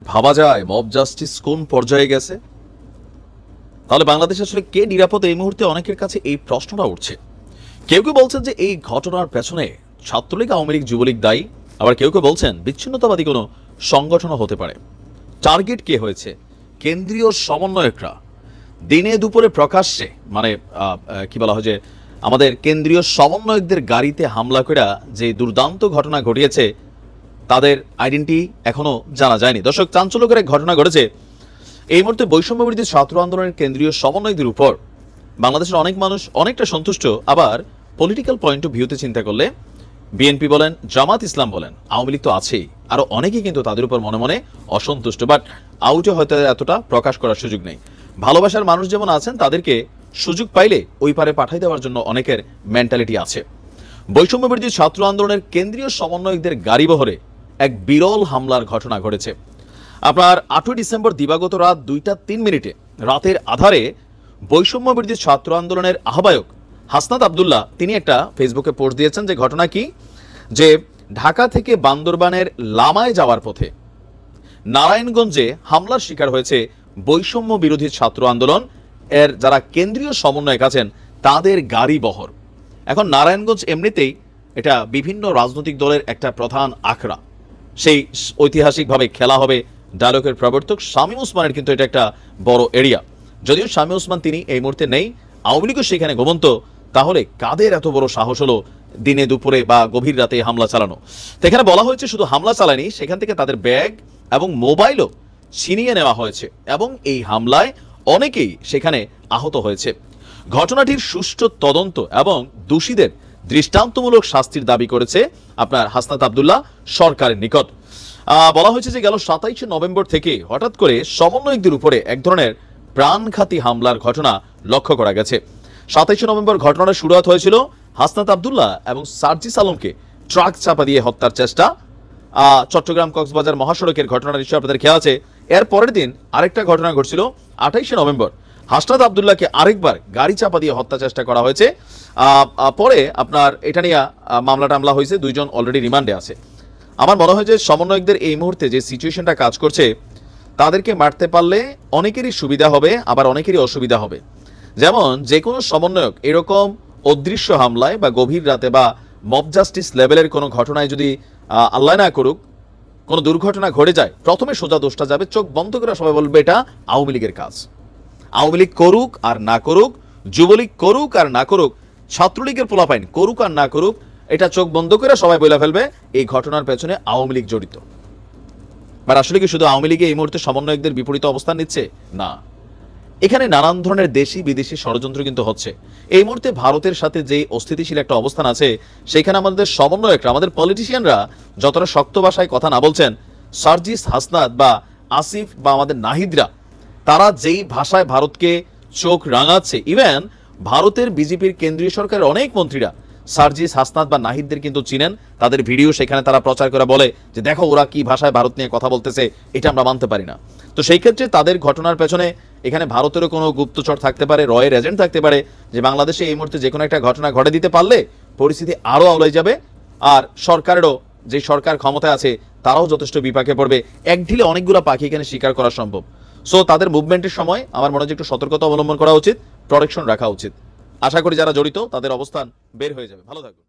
ভাবা যায় mob justice কোন পর্যায়ে গেছে? তাহলে বাংলাদেশে আসলে কে নিরাপদ? এই মুহূর্তে অনেকের কাছে এই প্রশ্নটা উঠছে। কেউ কেউ বলছেন যে এই ঘটনার পেছনে ছাত্রলীগ, আওয়ামী লীগ, যুবলীগ দায়ী। আবার কেউ কেউ বলছেন বিচ্ছিন্নতাবাদী কোনো সংগঠনও হতে পারে। টার্গেট কে হয়েছে? কেন্দ্রীয় সমন্বয়করা দিনে দুপুরে প্রকাশ্যে কি বলা হয় যে আমাদের কেন্দ্রীয় সমন্বয়কদের গাড়িতে হামলা করে যে দুর্দান্ত ঘটনা ঘটিয়েছে তাদের আইডেন্টি এখনো জানা যায়নি। দর্শক, চাঞ্চল্যকর এক ঘটনা ঘটেছে। এই মুহূর্তে বৈষম্য বিরোধী ছাত্র আন্দোলনের কেন্দ্রীয় সমন্বয়কদের উপর বাংলাদেশের অনেক মানুষ অনেকটা সন্তুষ্ট। আবার পলিটিক্যাল পয়েন্ট অফ ভিউতে চিন্তা করলে বিএনপি বলেন, জামাত ইসলাম বলেন, আওয়ামী লীগ তো আছেই, আরো অনেকেই কিন্তু তাদের উপর মনে মনে অসন্তুষ্ট। বাট আউটে হয়তো এতটা প্রকাশ করার সুযোগ নেই। ভালোবাসার মানুষ যেমন আছেন, তাদেরকে সুযোগ পাইলে ওই পারে পাঠাই দেওয়ার জন্য অনেকের মেন্টালিটি আছে। বৈষম্য বিরোধী ছাত্র আন্দোলনের কেন্দ্রীয় সমন্বয়কদের গাড়িবহরে এক বিরল হামলার ঘটনা ঘটেছে। আপনার 8ই ডিসেম্বর দিবাগত রাত 2:03 রাতের আধারে বৈষম্য বিরোধী ছাত্র আন্দোলনের আহ্বায়ক হাসনাত আব্দুল্লাহ তিনি একটা ফেসবুকে পোস্ট দিয়েছেন। যে ঘটনা কি, যে ঢাকা থেকে বান্দরবানের লামায় যাওয়ার পথে নারায়ণগঞ্জে হামলার শিকার হয়েছে বৈষম্য বিরোধী ছাত্র আন্দোলন এর যারা কেন্দ্রীয় সমন্বয়ক আছেন তাদের গাড়ি বহর। এখন নারায়ণগঞ্জ এমনিতেই এটা বিভিন্ন রাজনৈতিক দলের একটা প্রধান আখড়া। সেই ঐতিহাসিকভাবে খেলা হবে ডায়লগের প্রবর্তক শামীম ওসমানের কিন্তু এটা একটা বড় এরিয়া। যদিও শামীম ওসমান তিনি এই মুহূর্তে নেই, আওয়ামী লীগও সেখানে ঘুমন্ত। তাহলে কাদের এত বড় সাহস হলো দিনে দুপুরে বা গভীর রাতে হামলা চালানো? তো এখানে বলা হয়েছে শুধু হামলা চালায়নি, সেখান থেকে তাদের ব্যাগ এবং মোবাইলও ছিনিয়ে নেওয়া হয়েছে এবং এই হামলায় অনেকেই সেখানে আহত হয়েছে। ঘটনাটির সুষ্ঠু তদন্ত এবং দোষীদের দৃষ্টান্তমূলক শাস্তির দাবি করেছে আপনার হাসনাত আব্দুল্লাহ সরকারের নিকট। বলা হয়েছে যে গেল 27 নভেম্বর থেকে হঠাৎ করে সমন্বয়কদের উপরে এক ধরনের প্রাণঘাতী হামলার ঘটনা লক্ষ্য করা গেছে। 27 নভেম্বর ঘটনার শুরুয়াত হয়েছিল হাসনাত আব্দুল্লাহ এবং সার্জিস আলমকে ট্রাক চাপা দিয়ে হত্যার চেষ্টা। চট্টগ্রাম কক্সবাজার মহাসড়কের ঘটনাটা নিশ্চয়ই আপনাদের খেয়াল আছে। এর পরের দিন আরেকটা ঘটনা ঘটছিল 28 নভেম্বর। হাসনাত আব্দুল্লাহকে আরেকবার গাড়ি চাপা দিয়ে হত্যা চেষ্টা করা হয়েছে। পরে আপনার এটা নিয়ে মামলা টামলা হয়েছে, 2 জন অলরেডি রিমান্ডে আছে। আমার মনে হয় যে সমন্বয়কদের এই মুহূর্তে যে সিচুয়েশনটা কাজ করছে, তাদেরকে মারতে পারলে অনেকেরই সুবিধা হবে, আবার অনেকেরই অসুবিধা হবে। যেমন যে কোনো সমন্বয়ক এরকম অদৃশ্য হামলায় বা গভীর রাতে বা মব জাস্টিস লেভেলের কোনো ঘটনায় যদি আল্লাহ না করুক কোনো দুর্ঘটনা ঘটে যায়, প্রথমে সোজা দোষটা যাবে, চোখ বন্ধ করে সবাই বলবে এটা আওয়ামী লীগের কাজ। আওয়ামী লীগ করুক আর না করুক, যুবলীগ করুক আর না করুক, ছাত্রলীগের পোলাপাইন করুক আর না করুক, এটা চোখ বন্ধ করে সবাই বলে ফেলবে এই ঘটনার পেছনে আওয়ামী লীগ জড়িত। বাট আসলে কি শুধু আওয়ামী লীগে এই মুহূর্তে সমন্বয়কদের বিপরীত অবস্থান নিচ্ছে? না, এখানে নানান ধরনের দেশি বিদেশি ষড়যন্ত্র কিন্তু হচ্ছে। এই মুহূর্তে ভারতের সাথে যে অস্থিতিশীল একটা অবস্থান আছে, সেখানে আমাদের সমন্বয়করা, আমাদের পলিটিশিয়ানরা যতটা শক্ত ভাষায় কথা না বলছেন, সার্জিস, হাসনাত বা আসিফ বা আমাদের নাহিদরা তারা যেই ভাষায় ভারতকে চোখ রাঙাচ্ছে, ইভেন ভারতের বিজেপির কেন্দ্রীয় সরকারের অনেক মন্ত্রীরা সার্জিস, হাসনাত বা নাহিদদের কিন্তু চিনেন। তাদের ভিডিও সেখানে তারা প্রচার করে বলে যে দেখো ওরা কি ভাষায় ভারত নিয়ে কথা বলতেছে, এটা আমরা মানতে পারি না। তো সেই ক্ষেত্রে তাদের ঘটনার পেছনে এখানে ভারতেরও কোনো গুপ্তচর থাকতে পারে, রয়ের এজেন্ট থাকতে পারে, যে বাংলাদেশে এই মুহূর্তে যে কোনো একটা ঘটনা ঘটে দিতে পারলে পরিস্থিতি আরও আওলাই যাবে। আর সরকারেরও, যে সরকার ক্ষমতায় আছে, তারাও যথেষ্ট বিপাকে পড়বে। এক ঢিলে অনেকগুলো পাখি এখানে শিকার করা সম্ভব। সো তাদের মুভমেন্টের সময় আমার মনে হয় একটু সতর্কতা অবলম্বন করা উচিত, প্রোটেকশন রাখা উচিত। আশা করি যারা জড়িত তাদের অবস্থান বের হয়ে যাবে। ভালো থাকুন।